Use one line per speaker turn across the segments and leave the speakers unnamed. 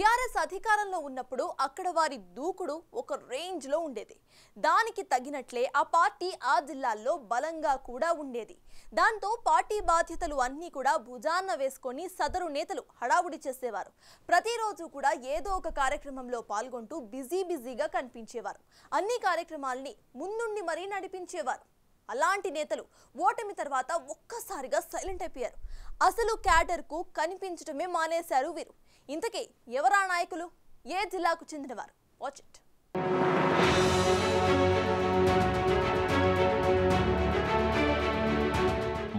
BRS అధికారంలో ఉన్నప్పుడు అక్కడ వారి దూకుడు ఒక రేంజ్ లో ఉండేది. దానికి తగినట్లే ఆ పార్టీ ఆ జిల్లాల్లో బలంగా కూడా ఉండేది. దాంతో పార్టీ బాధ్యతలు అన్నీ కూడా భుజాన వేసుకొని సదరు నేతలు హడావుడి చేసేవారు. ప్రతిరోజు కూడా ఏదో ఒక కార్యక్రమంలో పాల్గొంటూ బిజీగా కనిపించేవారు. అన్ని కార్యక్రమాల్ని ముందుండి మరీ నడిపించేవారు. అలాంటి నేతలు ఓటమి తర్వాత ఒక్కసారిగా సైలెంట్ అయిపోయారు. అసలు క్యాడర్ కు కనిపించడమే మానేశారు వీరు. ఇంతకీ ఎవరా నాయకులు? ఏ జిల్లాకు చెందినవారు? Watch it.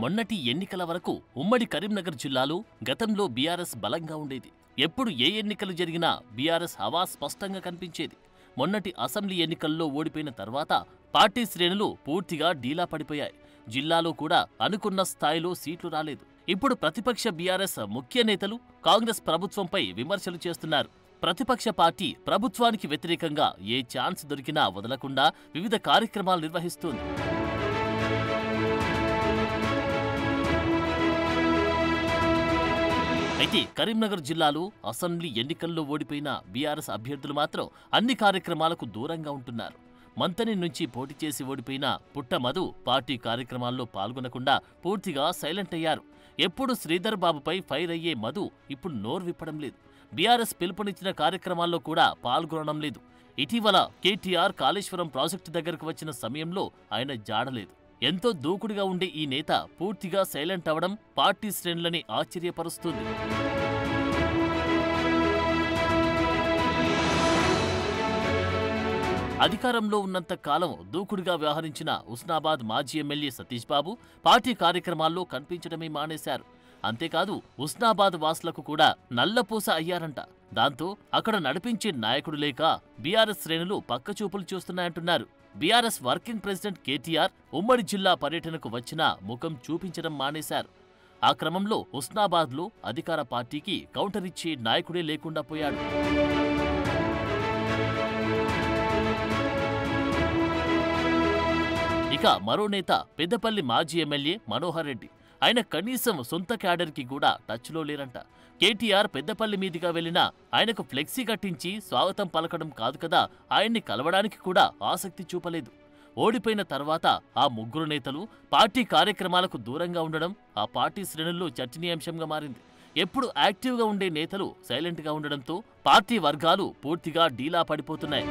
మొన్నటి ఎన్నికల వరకు ఉమ్మడి కరీంనగర్ జిల్లాలో గతంలో బీఆర్ఎస్ బలంగా ఉండేది. ఎప్పుడు ఏ ఎన్నికలు జరిగినా బీఆర్ఎస్ హవా స్పష్టంగా కనిపించేది. మొన్నటి అసెంబ్లీ ఎన్నికల్లో ఓడిపోయిన తర్వాత పార్టీ శ్రేణులు పూర్తిగా డీలా పడిపోయాయి. జిల్లాలో కూడా అనుకున్న స్థాయిలో సీట్లు రాలేదు. ఇప్పుడు ప్రతిపక్ష బీఆర్ఎస్ ముఖ్య నేతలు కాంగ్రెస్ ప్రభుత్వంపై విమర్శలు చేస్తున్నారు. ప్రతిపక్ష పార్టీ ప్రభుత్వానికి వ్యతిరేకంగా ఏ ఛాన్స్ దొరికినా వదలకుండా వివిధ కార్యక్రమాలు నిర్వహిస్తోంది. అయితే కరీంనగర్ జిల్లాలో అసెంబ్లీ ఎన్నికల్లో ఓడిపోయిన బీఆర్ఎస్ అభ్యర్థులు మాత్రం అన్ని కార్యక్రమాలకు దూరంగా ఉంటున్నారు. మంతని నుంచి పోటీ చేసి ఓడిపోయిన పుట్ట మధు పార్టీ కార్యక్రమాల్లో పాల్గొనకుండా పూర్తిగా సైలెంట్ అయ్యారు. ఎప్పుడు శ్రీధర్ బాబుపై ఫైర్ అయ్యే మధు ఇప్పుడు నోరు విప్పడం లేదు. బీఆర్ఎస్ పిలుపునిచ్చిన కార్యక్రమాల్లో కూడా పాల్గొనడం లేదు. ఇటీవల కేటీఆర్ కాళేశ్వరం ప్రాజెక్టు దగ్గరకు వచ్చిన సమయంలో ఆయన జాడలేదు. ఎంతో దూకుడుగా ఉండే ఈ నేత పూర్తిగా సైలెంట్ అవడం పార్టీ శ్రేణులని ఆశ్చర్యపరుస్తుంది. అధికారంలో ఉన్నంత కాలం దూకుడుగా వ్యవహరించిన ఉస్నాబాద్ మాజీ ఎమ్మెల్యే సతీష్ బాబు పార్టీ కార్యక్రమాల్లో కనిపించడమే మానేశారు. అంతేకాదు ఉస్నాబాద్ వాసులకు కూడా నల్లపూస అయ్యారంట. దాంతో అక్కడ నడిపించే నాయకుడు లేక బీఆర్ఎస్ శ్రేణులు పక్కచూపులు చూస్తున్నాయంటున్నారు. బీఆర్ఎస్ వర్కింగ్ ప్రెసిడెంట్ కేటీఆర్ ఉమ్మడి జిల్లా పర్యటనకు వచ్చినా ముఖం చూపించడం మానేశారు. ఆ క్రమంలో ఉస్నాబాద్లో అధికార పార్టీకి కౌంటర్ ఇచ్చే నాయకుడే లేకుండా పోయాడు. ఇక మరో నేత పెద్దపల్లి మాజీ ఎమ్మెల్యే మనోహర్ రెడ్డి. ఆయన కనీసం సొంత క్యాడర్కి కూడా టచ్లో లేరంట. కేటీఆర్ పెద్దపల్లి మీదుగా వెళ్లినా ఆయనకు ఫ్లెక్సీ కట్టించి స్వాగతం పలకడం కాదు కదా, ఆయన్ని కలవడానికి కూడా ఆసక్తి చూపలేదు. ఓడిపోయిన తర్వాత ఆ ముగ్గురు నేతలు పార్టీ కార్యక్రమాలకు దూరంగా ఉండడం ఆ పార్టీ శ్రేణుల్లో చర్చనీయాంశంగా మారింది. ఎప్పుడు యాక్టివ్గా ఉండే నేతలు సైలెంట్గా ఉండడంతో పార్టీ వర్గాలు పూర్తిగా డీలా పడిపోతున్నాయి.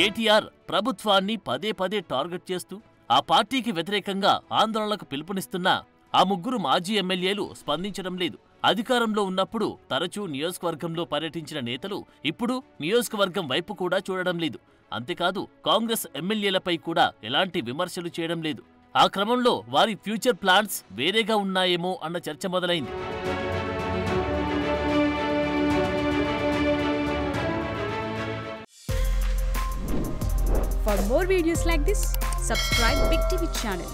కేటీఆర్ ప్రభుత్వాన్ని పదే టార్గెట్ చేస్తూ ఆ పార్టీకి వ్యతిరేకంగా ఆందోళనలకు పిలుపునిస్తున్నా ఆ ముగ్గురు మాజీ ఎమ్మెల్యేలు స్పందించడం లేదు. అధికారంలో ఉన్నప్పుడు తరచూ నియోజకవర్గంలో పర్యటించిన నేతలు ఇప్పుడు నియోజకవర్గం వైపు కూడా చూడడం లేదు. అంతేకాదు కాంగ్రెస్ ఎమ్మెల్యేలపై కూడా ఎలాంటి విమర్శలు చేయడం లేదు. ఆ క్రమంలో వారి ఫ్యూచర్ ప్లాన్స్ వేరేగా ఉన్నాయేమో అన్న చర్చ మొదలైంది.
For more videos like this, subscribe Big TV channel.